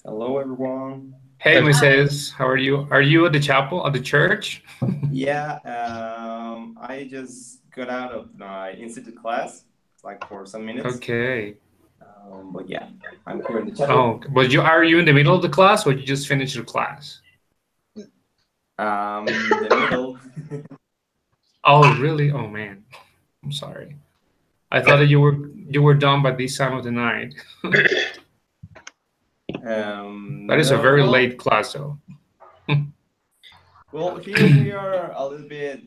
Hello, everyone. Hey, Moises, how are you? Are you at the chapel, at the church? Yeah, I just got out of my institute class, like for some minutes. Okay. But yeah, I'm here in the chapel. Oh, but are you in the middle of the class or you just finished your class? In the middle. Oh, really? Oh man, I'm sorry. I thought that you were done by this time of the night. That is a No, very well, late class, though. well, here we are a little bit.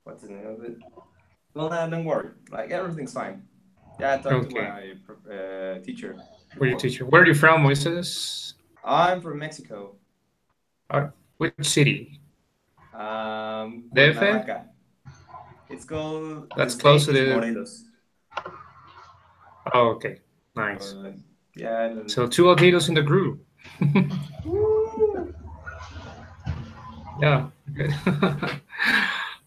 What's the name of it? Well, no, don't worry. Like everything's fine. Yeah, I talked to Okay. my teacher Where your before. teacher? Where are you from, Moises? I'm from Mexico. Which city? DF? Cuernavaca. It's called the That's close state to is the. Morelos. Oh, okay. Nice. Uh, yeah, and So two Latinos in the group. Yeah, good.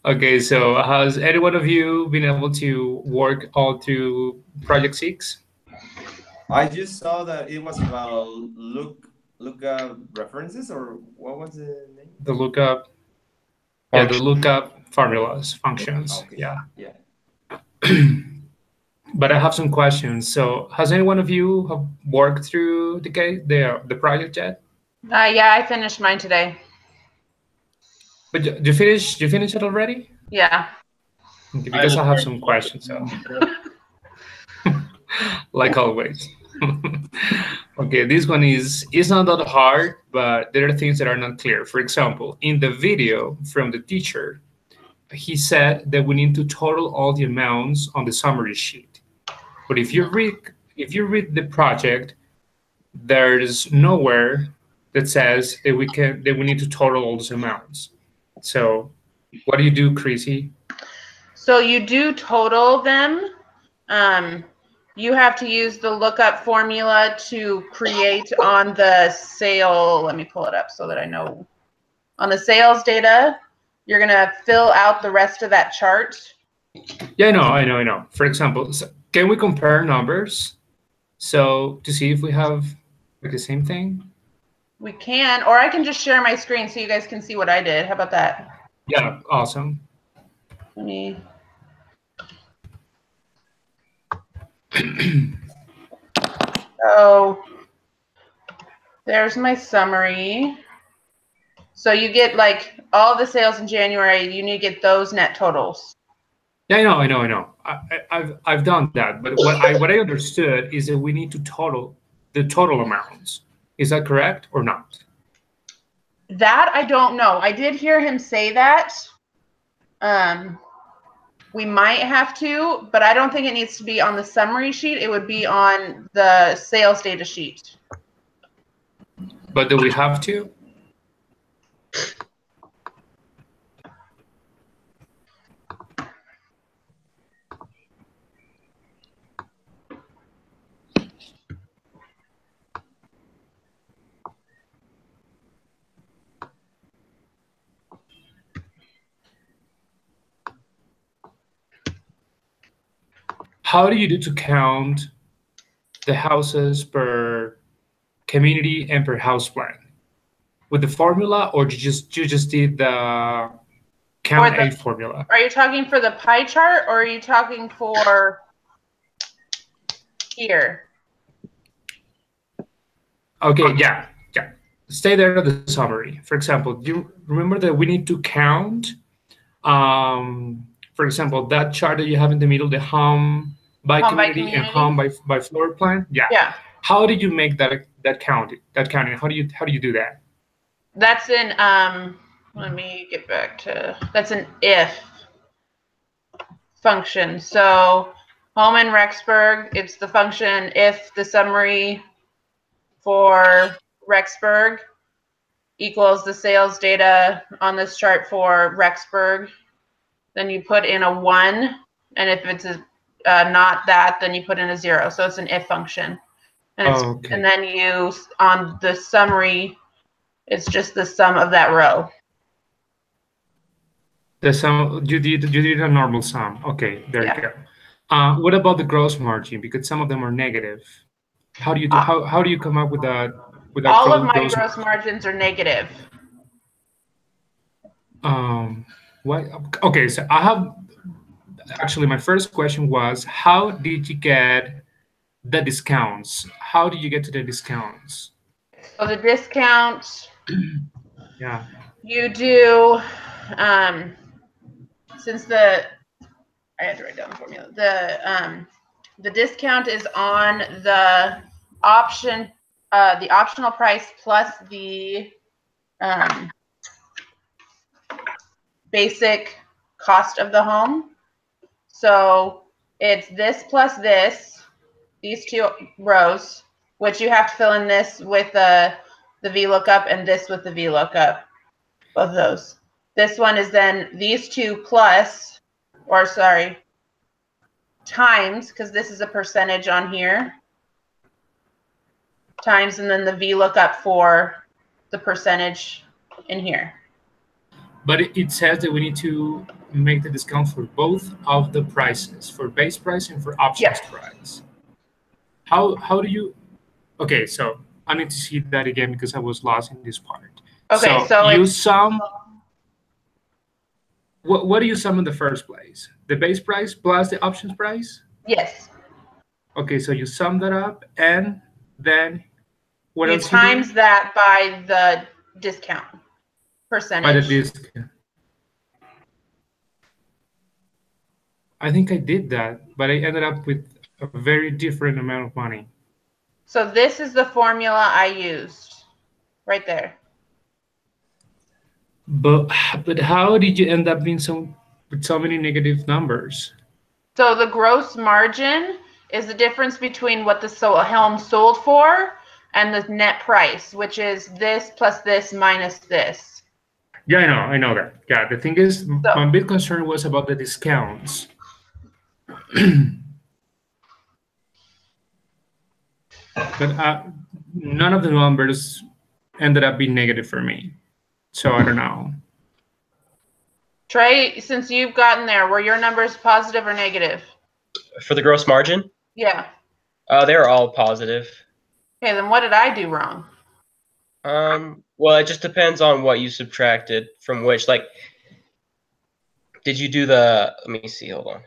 Okay, so has any one of you been able to work all through Project 6? I just saw that it was about lookup references or what was the name? The lookup, yeah, the lookup formulas, functions, Okay, yeah. yeah. But I have some questions. So has any one of you have worked through the project yet? Yeah, I finished mine today. But you finished it already? Yeah. Okay, because I have some questions. So. Like always. Okay, this one is not that hard, but there are things that are not clear. For example, in the video from the teacher, he said that we need to total all the amounts on the summary sheet. But if you read the project, there's nowhere that says that we need to total all those amounts. So what do you do, Chrissy? So you do total them. You have to use the lookup formula to create on the sale. Let me pull it up so that I know. On the sales data, you're going to fill out the rest of that chart. Yeah, I know. For example, can we compare numbers? So to see if we have like the same thing? We can, or I can just share my screen so you guys can see what I did. How about that? Yeah, awesome. Let me. So there's my summary. So you get like all the sales in January. You need to get those net totals. Yeah, I know. I've done that, but what I understood is that we need to total the total amounts. Is that correct or not? That I don't know. I did hear him say that. We might have to, but I don't think it needs to be on the summary sheet. It would be on the sales data sheet. But do we have to? How do you do to count the houses per community and per house plan? With the formula, or you just did the count a formula? Are you talking for the pie chart, or are you talking for here? Okay, yeah. Stay there at the summary. For example, do you remember that we need to count, for example, that chart that you have in the middle, the home by community and home by floor plan? Yeah. How did you make that counting? How do you do that? That's in let me get back to, that's an if function. So home in Rexburg, it's the function if the summary for Rexburg equals the sales data on this chart for Rexburg, then you put in a 1, and if it's not that, then you put in a 0. So it's an if function. And, and then you, on the summary, it's just the sum of that row. The sum, you did a normal sum. Okay, there you go. What about the gross margin? Because some of them are negative. How do you do? How do you come up with that? All of my gross gross margins are negative. What? Okay, so I have actually my first question was, how did you get the discounts? How did you get to the discounts? So the discount Yeah. you do, since I had to write down the formula. The discount is on the optional price plus the basic cost of the home. So it's this plus this, these two rows, which you have to fill in this with the VLOOKUP and this with the VLOOKUP, both of those. This one is then these two plus, or sorry, times, because this is a percentage on here, times, and then the VLOOKUP for the percentage in here. But it says that we need to make the discount for both of the prices, for base price and for options price. How do you? Okay, so I need to see that again because I was lost in this part. Okay, so you sum. What do you sum in the first place? The base price plus the options price? Yes. Okay, so you sum that up and then what you else times that by the discount percentage. By the discount. I think I did that, but I ended up with a very different amount of money. So this is the formula I used right there. But how did you end up being with so many negative numbers? So the gross margin is the difference between what the home sold for and the net price, which is this plus this minus this. Yeah, I know that. Yeah, the thing is, my big concern was about the discounts. But none of the numbers ended up being negative for me. So I don't know. Trey, since you've gotten there, were your numbers positive or negative? For the gross margin? Yeah. They were all positive. Okay, then what did I do wrong? Well, it just depends on what you subtracted from which. Like, did you do the? Let me see. Hold on.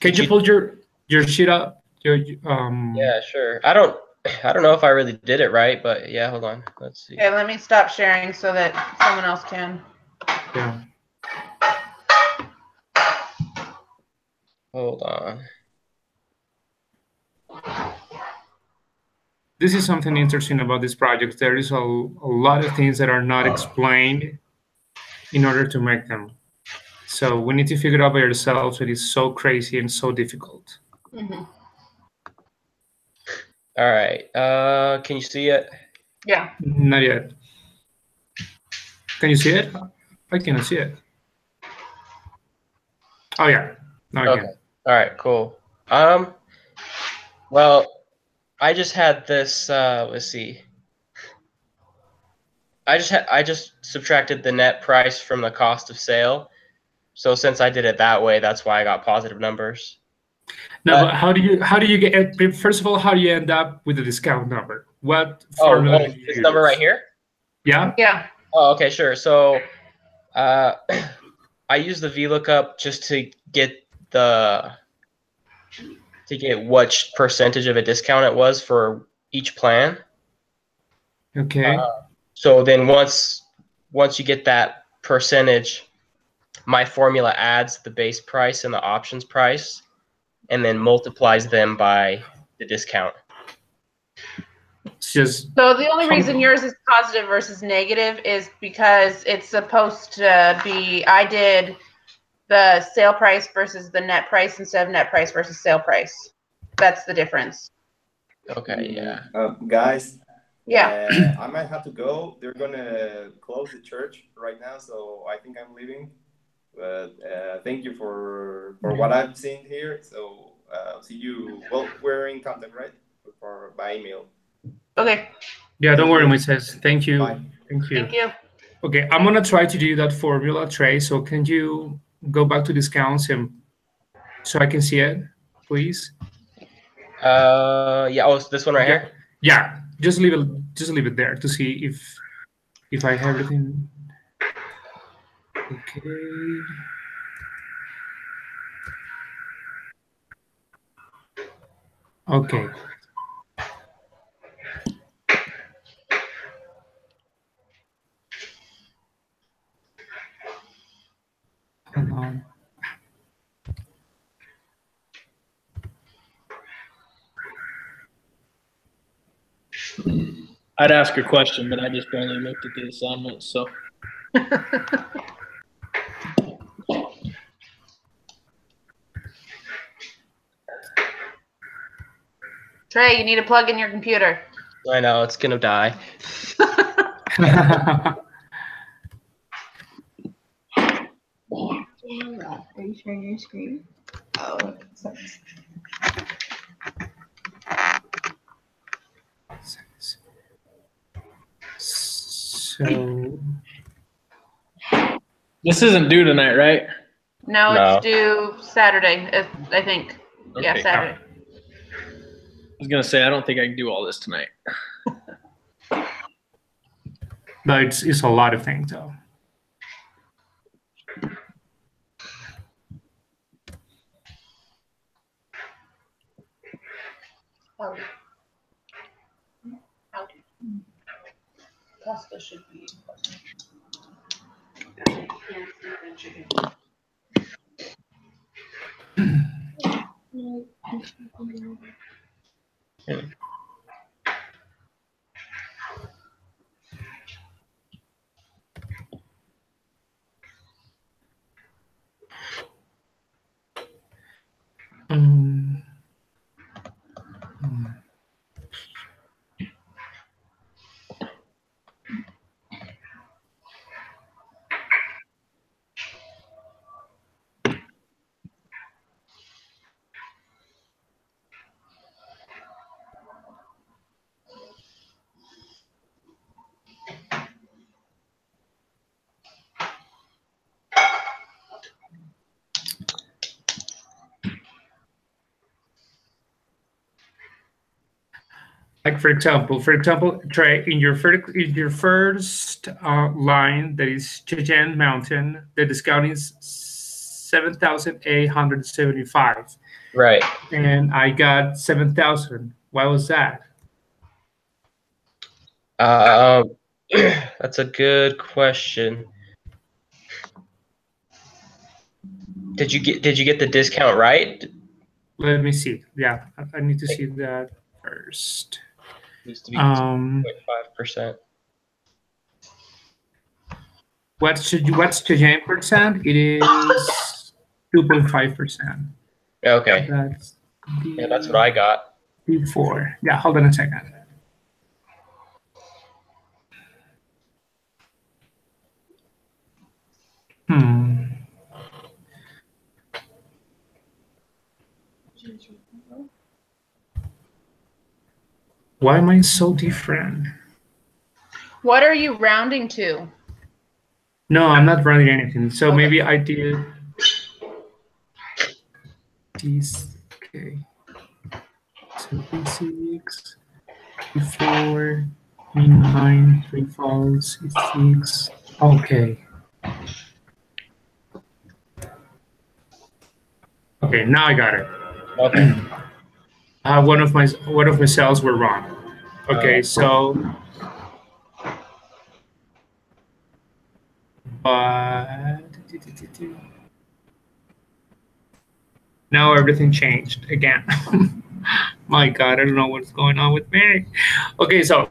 Can you pull your sheet up? Yeah, sure. I don't know if I really did it right, but yeah, hold on. Let's see. Okay, let me stop sharing so that someone else can. Yeah. Hold on. This is something interesting about this project. There is a lot of things that are not explained in order to make them. So we need to figure it out by ourselves. It is so crazy and so difficult. Mm-hmm. All right. Can you see it? Yeah. Not yet. Can you see it? I cannot see it. Oh yeah. Now I can. All right. Cool. Well, I just had this. Let's see. I just subtracted the net price from the cost of sale. So since I did it that way, that's why I got positive numbers. No, but how do you get? First of all, how do you end up with the discount number? What formula did you this use? number right here? Yeah. Yeah. Oh, okay, sure. So, I use the VLOOKUP just to get which percentage of a discount it was for each plan. Okay. So then once you get that percentage, my formula adds the base price and the options price, and then multiplies them by the discount. It's just so the only reason yours is positive versus negative is because it's supposed to be, I did the sale price versus the net price instead of net price versus sale price. That's the difference. Okay, yeah. Guys, yeah. I might have to go. They're going to close the church right now, so I think I'm leaving. But thank you for what I've seen here. So see you. Well, we're in contact, right? By email. Okay. Yeah, don't worry, Moises. Thank you. Bye. Thank you. Thank you. Okay, I'm gonna try to do that formula, Trey. So can you go back to discounts and so I can see it, please? Yeah. Oh, it's this one right here. Yeah. Just leave it there to see if I have everything. Okay. Okay. Hold on. I'd ask a question, but I just barely looked at the assignment, so. Trey, you need to plug in your computer. I know it's gonna die. Are you sharing your screen? Oh, sorry. So This isn't due tonight, right? No, No. it's due Saturday, I think. Yeah, Okay. Saturday. I was gonna say I don't think I can do all this tonight. no, it's a lot of things though. Pasta should be. Um, Like for example, Trey, in your first line that is Cheyenne Mountain, the discount is 7,875, Right. and I got 7,000. Why was that? That's a good question. Did you get the discount right? Let me see. Yeah, I need to see that first. Needs to be 2.5%. What's Cheyenne percent? It is 2.5%. Okay. Yeah, that's what I got. before. Yeah, hold on a second. Why am I so different? What are you rounding to? No, I'm not running anything. So Okay. maybe I did this. Okay. So B6, B4, B9, 3 falls, C6. Okay. Okay, now I got it. Okay. One of my cells were wrong. Okay, so but now everything changed again. My God, I don't know what's going on with me. Okay, so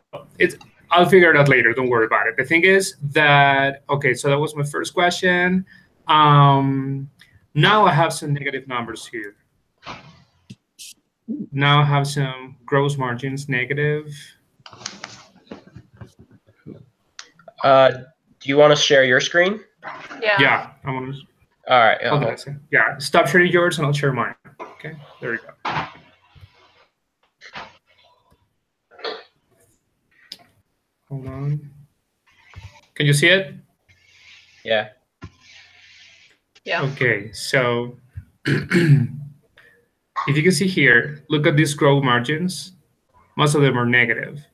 I'll figure it out later. Don't worry about it. The thing is that okay, so that was my first question. Now I have some negative numbers here. Now I have some gross margins negative. Do you want to share your screen? Yeah. Yeah, I want to. All right. Hold on a second. Yeah, stop sharing yours and I'll share mine. Okay, there we go. Hold on. Can you see it? Yeah. Yeah. Okay, so if you can see here, look at these growth margins. Most of them are negative.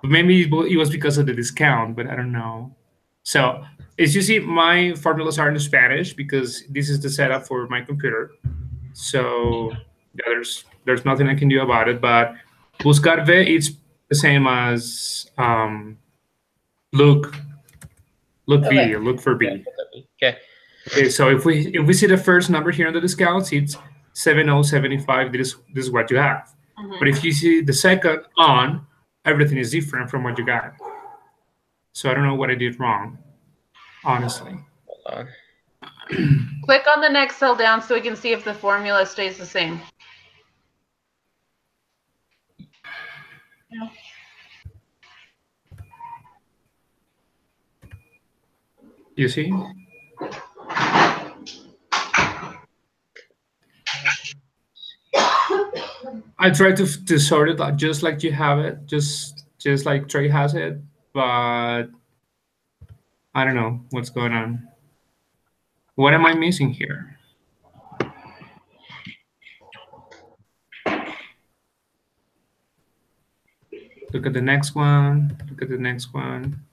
But maybe it was because of the discount, but I don't know. So as you see, my formulas are in Spanish because this is the setup for my computer. So yeah, there's nothing I can do about it. But buscar v, it's the same as look Okay. video, look for B. Okay. Okay, so if we see the first number here on the discounts, it's 7075. This is what you have. Mhm. But if you see the second on, everything is different from what you got. So I don't know what I did wrong, honestly. Hold on. Click on the next cell down so we can see if the formula stays the same. Yeah. You see? I tried to sort it out just like you have it, just like Trey has it, but I don't know what's going on. What am I missing here? Look at the next one. Look at the next one.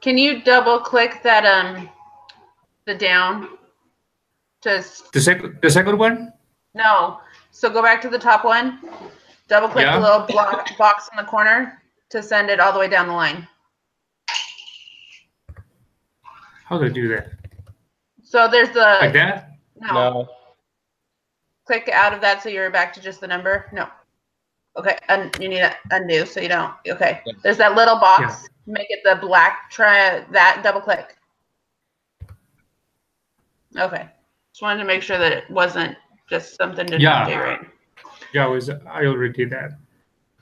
Can you double click that the down? Just The second one? no. So go back to the top one. Double click Yeah. the little box in the corner to send it all the way down the line. How do I do that? So there's the Like that? No. Click out of that so you're back to just the number. No. Okay, you need to undo so you don't. Okay, Yeah. there's that little box. Yeah. Make it the black. Try that. Double click. Okay. Just wanted to make sure that it wasn't just something to Yeah. update right. Yeah, I already did that.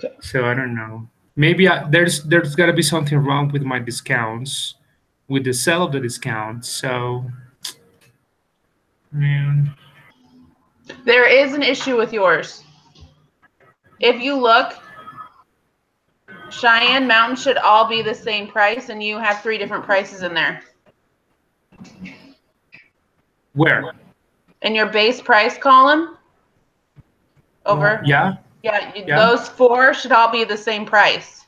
Okay. So I don't know. Maybe there's got to be something wrong with my discounts, with the sale of the discounts. So, man. There is an issue with yours. If you look, Cheyenne Mountain should all be the same price, and you have 3 different prices in there. Where? In your base price column. Over. Yeah. Yeah, Yeah. those 4 should all be the same price.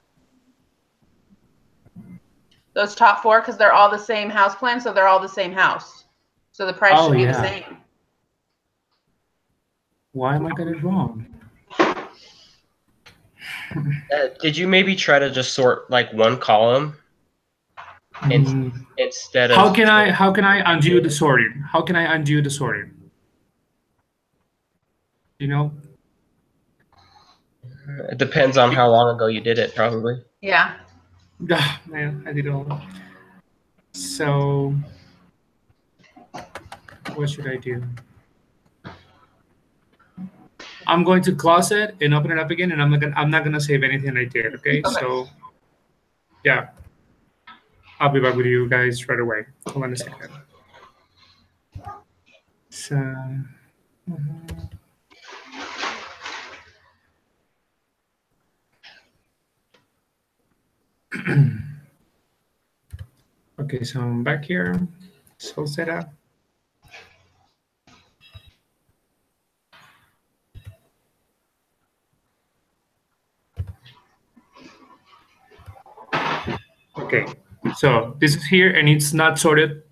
Those top 4, because they're all the same house plan, so they're all the same house. So the price should be the same. Why am I getting it wrong? Did you maybe try to just sort like one column instead of? How can I undo the sorting? How can I undo the sorting? You know? It depends on how long ago you did it, probably. Yeah. Man, I did all. So, what should I do? I'm going to close it and open it up again, and I'm not gonna save anything I did. Okay. So, yeah, I'll be back with you guys right away. Hold on a second. So. Okay, so I'm back here. So set up. Okay, so this is here and it's not sorted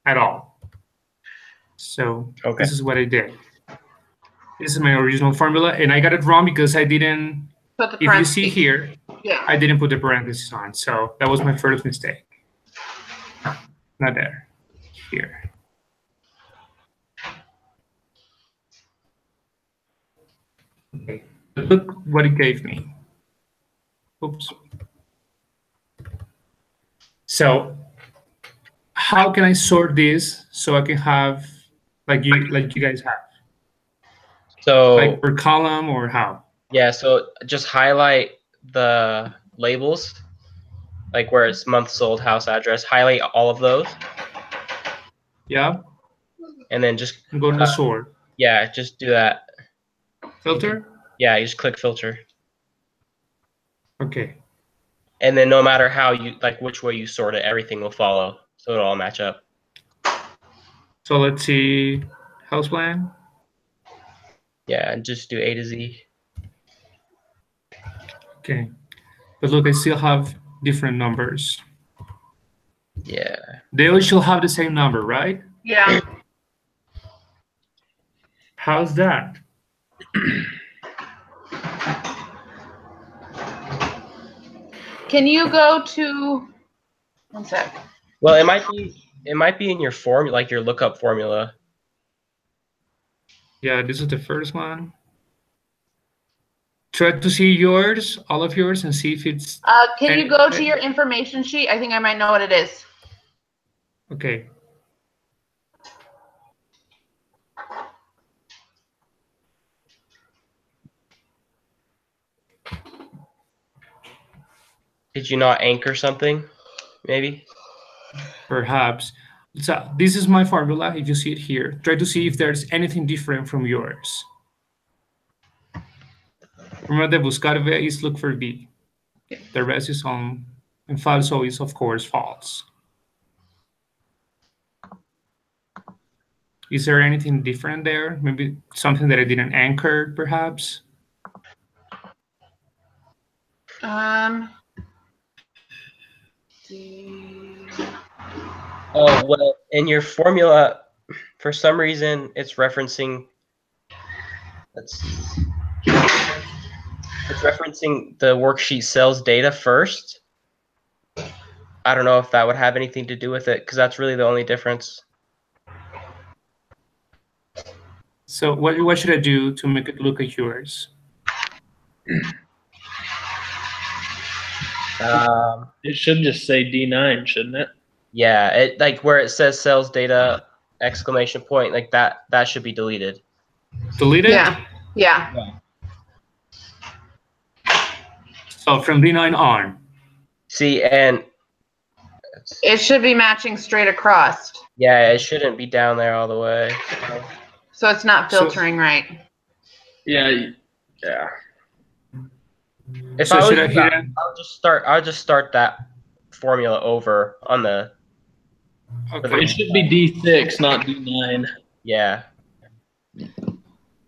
at all. So This is what I did. This is my original formula, and I got it wrong because I didn't. If you see here, I didn't put the parentheses on, so that was my first mistake. Not there. Here. Okay. Look what it gave me. Oops. So how can I sort this so I can have like you guys have? So like per column or how? Yeah, so just highlight the labels, like where it's month sold, house address, highlight all of those. Yeah. And then just go to sort. Yeah, just do that. Filter? Yeah, you just click filter. Okay. And then no matter how you, like which way you sort it, everything will follow. So it'll all match up. So let's see, house plan. Yeah, and just do A to Z. Okay, but look, I still have different numbers. Yeah. They all should have the same number, right? Yeah. How's that? Can you go to 1 sec? Well, it might be in your form, like your lookup formula. Yeah, this is the first one. Try to see yours, all of yours, and see if it's Can you go to your information sheet? I think I might know what it is. okay. Did you not anchor something? Maybe. Perhaps. So this is my formula. If you see it here, try to see if there's anything different from yours. Remember, the buscar V is look for B. The rest is on, and falso is, of course, false. Is there anything different there? Maybe something that I didn't anchor, perhaps? Oh, well, in your formula, for some reason, it's referencing, let's see. It's referencing the worksheet sales data first. I don't know if that would have anything to do with it, because that's really the only difference. So what should I do to make it look like yours? It should just say D9, shouldn't it? Yeah, it like where it says sales data exclamation point, like that should be deleted. Delete it? Yeah. Yeah. So from D9 on. See, and It should be matching straight across. yeah, it shouldn't be down there all the way. So it's not filtering right. Yeah. Yeah. If So I was should I you, hit it? I'll just start that formula over on the Okay. It should be D6, not D9. yeah.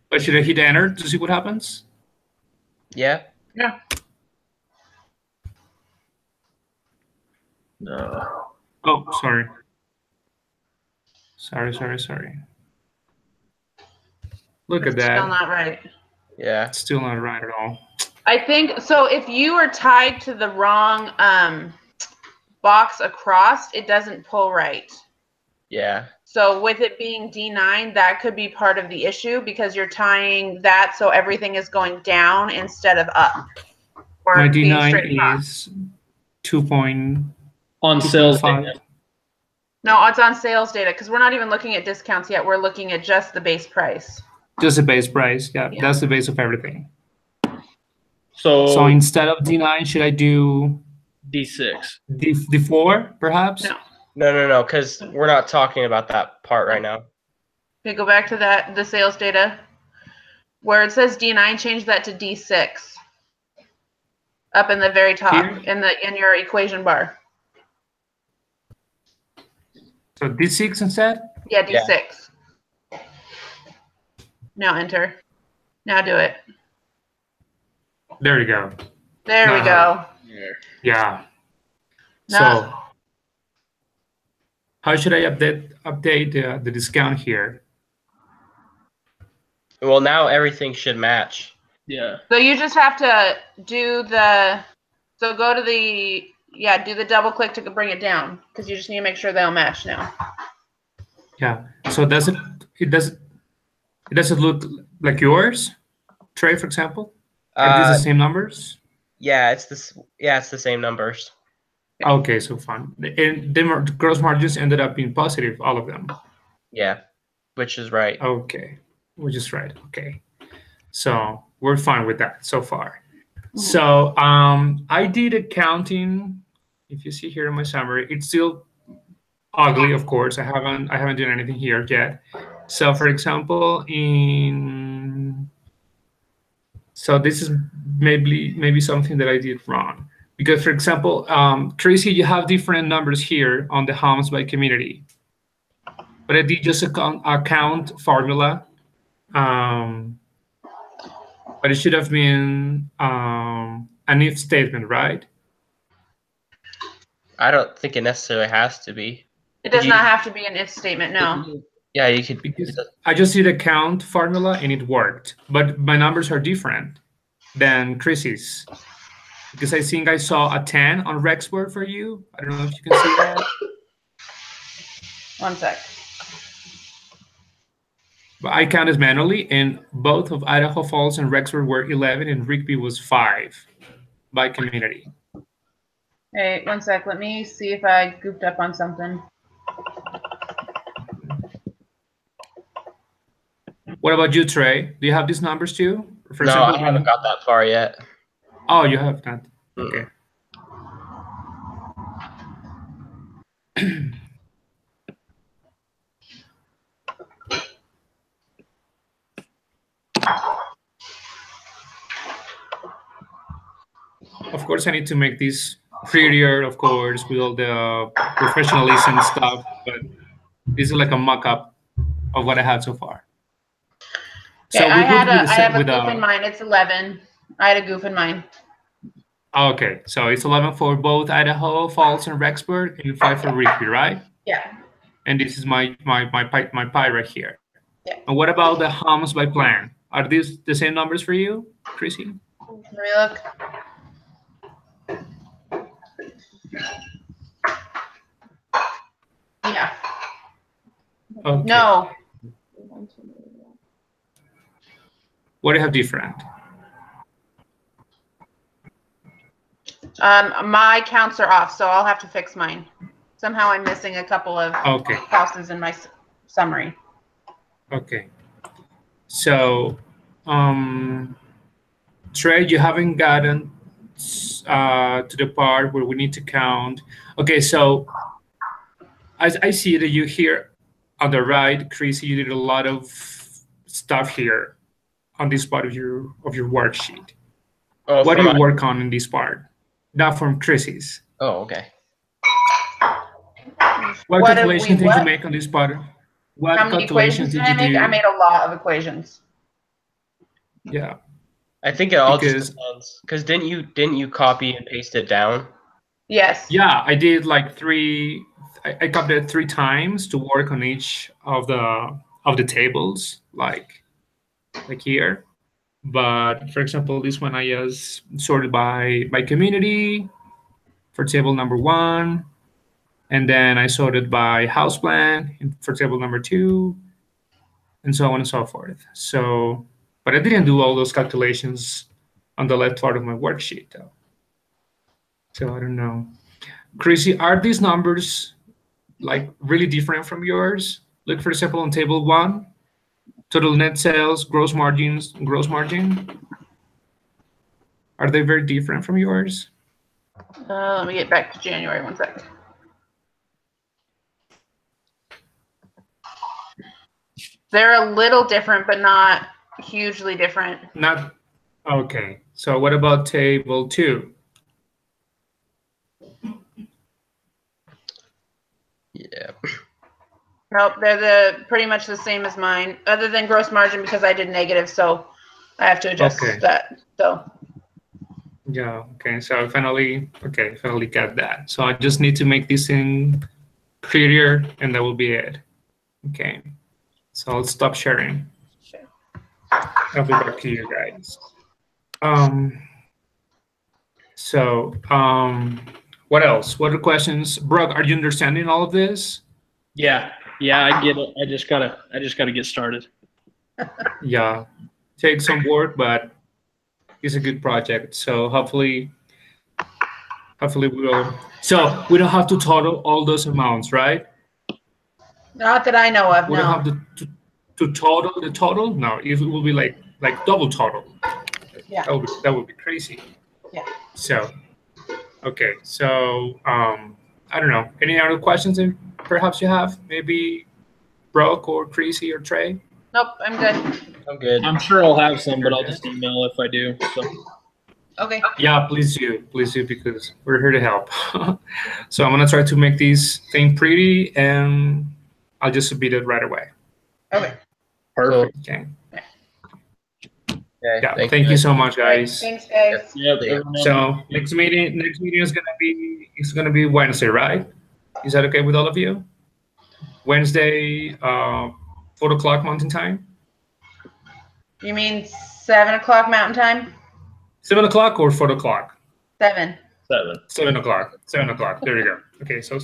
But should I hit enter to see what happens? Yeah. Yeah. No. Oh, sorry. Sorry. Look at that. Still not right. Yeah. It's still not right at all. I think so. If you are tied to the wrong box across, it doesn't pull right. Yeah. So with it being D9, that could be part of the issue because you're tying that so everything is going down instead of up. Or My being straight D9 across. is 2.5. On sales data. No, it's on sales data because we're not even looking at discounts yet. We're looking at just the base price. Just the base price. Yeah, Yeah. that's the base of everything. So So instead of D9, should I do D6. D4, perhaps? No. No, because we're not talking about that part right now. Okay, go back to the sales data. Where it says D9, change that to D6. Up in the very top, Here? in your equation bar. So D6 instead? Yeah, D6. Now enter. Now do it. There you go. There we go. Yeah. No. So how should I update the discount here? Well, now everything should match. Yeah. So you just have to do so go to do the double click to bring it down because you just need to make sure they'll match now. Yeah. So it doesn't look like yours, Trey, for example? Are these the same numbers? Yeah, it's the same numbers. Okay, so fine. And the gross margins ended up being positive, all of them. Yeah, which is right. Okay, which is right. Okay, so we're fine with that so far. So I did accounting. If you see here in my summary, it's still ugly, of course. I haven't done anything here yet. So for example, so this is maybe something that I did wrong. Because, for example, Tracy, you have different numbers here on the homes by community. but I did just a count formula. But it should have been an if statement, right? I don't think it necessarily has to be. It does not have to be an if statement, no. Yeah, you could. Because I just did a count formula and it worked, but my numbers are different than Chrissy's. Because I think I saw a 10 on Rexburg for you. I don't know if you can see that. One sec. But I counted manually, and both of Idaho Falls and Rexburg were 11, and Rigby was 5 by community. Hey, one sec. Let me see if I goofed up on something. What about you, Trey? Do you have these numbers too? For No, example, I haven't got that far yet. Oh, you have not. Okay. Of course, I need to make this prettier, of course, with all the professionalism stuff, but this is like a mock-up of what I have so far. Okay, I have a goof in mind. It's 11. I had a goof in mind. Okay, so it's 11 for both Idaho Falls and Rexburg, and 5 for Rigby, right? Yeah. And this is my pie right here. Yeah. And what about the homes by plan? Are these the same numbers for you, Chrissy? Let me look. Yeah. Okay. No. What do you have different? My counts are off, so I'll have to fix mine. Somehow I'm missing a couple of houses in my summary. Okay. So, Trey, you haven't gotten to the part where we need to count. Okay, so I see that you here on the right, Chrissy, you did a lot of stuff here on this part of your worksheet. Oh, what do you work on in this part? Not from Chrissy's. Oh, okay. What calculation did you make on this part? What How many equations did I make? I made a lot of equations. Yeah. I think it all just depends. Because didn't you copy and paste it down? Yes. Yeah, I did like 3. I copied it 3 times to work on each of the tables, like here. But for example, this one I just sorted by community for table number 1, and then I sorted by house plan for table number 2, and so on and so forth. So, but I didn't do all those calculations on the left part of my worksheet though. So I don't know. Chrissy, are these numbers like really different from yours? Look, for example, on table 1, total net sales, gross margin. Are they very different from yours? Let me get back to January 1 second. They're a little different, but not hugely different. Not okay. So what about table 2? Yeah. Nope, they're pretty much the same as mine, other than gross margin because I did negative, so I have to adjust that. So. Yeah. Okay. So I finally got that. So I just need to make this thing prettier, and that will be it. Okay. So I'll stop sharing. Sure. I'll be back to you guys. What else? What are questions? Brooke, are you understanding all of this? Yeah, I get it. I just gotta get started. Yeah, takes some work, but it's a good project. So hopefully we will. So we don't have to total all those amounts, right? Not that I know of. We don't have to total the total. No, it will be like double total. Yeah. That would be crazy. Yeah. So, okay. So, I don't know. Any other questions that perhaps you have? Maybe Brooke or Chrissy or Trey? Nope, I'm good. I'm good. I'm sure I'll have some, but I'll just email if I do. So. Okay. Yeah, please do, because we're here to help. So I'm gonna try to make this thing pretty, and I'll just submit it right away. Okay. Perfect. Okay. Okay, Yeah. Thank you so much, guys. Thanks, guys. Yep. Yeah. everyone else- So next meeting is gonna be Wednesday, right? Is that okay with all of you? Wednesday, 4 o'clock Mountain Time. You mean 7 o'clock Mountain Time? 7 o'clock or 4 o'clock? 7. 7. 7 o'clock. 7 o'clock. There you go. Okay, so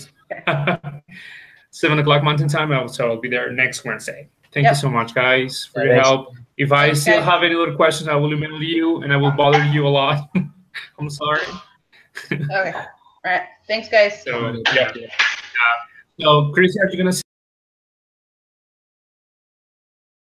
7 o'clock Mountain Time. I'll be there next Wednesday. Thank you Yep. so much, guys, for Yeah, your thanks. help. If I Thanks, still guys. have any other questions, I will email you, and I will bother you a lot. I'm sorry. Okay. All right. Thanks, guys. So yeah. So, Chris, are you gonna